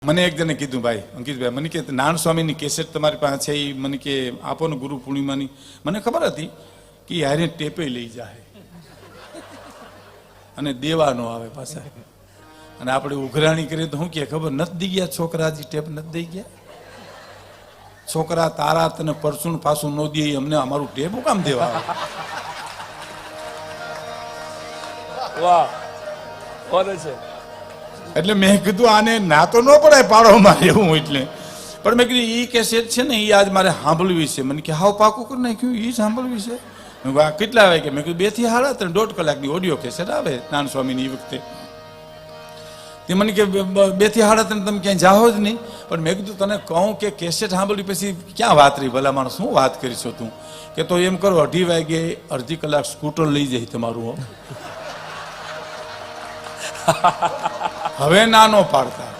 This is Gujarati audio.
મને એક જણે કીધું, ભાઈ અંકિતભાઈ, મને કે નારાયણ સ્વામીની કેસેટ તમારી પાસે છે, એ મને કે આપો ને ગુરુ પૂર્ણિમાની. મને ખબર હતી કે યારે ટેપે લઈ જાય અને દેવા નો આવે પાછા, અને આપણે ઉઘરાણી કરીએ તો શું કે ખબર નથી દઈ ગયા છોકરાજી, ટેપ નથી દઈ ગયા છોકરા, તારા તને પરસું પાછું ન દે, અમને અમારું ટેપ કામ દેવા આવે. વાહ, કોને છે? એટલે મેં કીધું આને ના તો ન પડાય પાડો મારે એવું, એટલે પણ મેં કીધું એ કેસેટ છે ને એ આજ મારે સાંભળવી છે. મને કે હાવ પાકું કરી નાખ્યું, એ સાંભળવી છે. કેટલા વાગે? મેં કીધું 2 થી 3.5 1.5 કલાકની ઓડિયો કેસેટ આવે નારાયણ સ્વામીની એ વખતે. તે મને કે 2 થી 3.5 તમે ક્યાંય જાઓ જ નહીં. પણ મેં કીધું તને કહું કે કેસેટ સાંભળી પછી ક્યાં વાત રહી, ભલા માણસ શું વાત કરીશો તું? કે તો એમ કરો 2:30 વાગે અડધી કલાક સ્કૂટર લઈ જાય તમારું. હવે નાનો પાડતા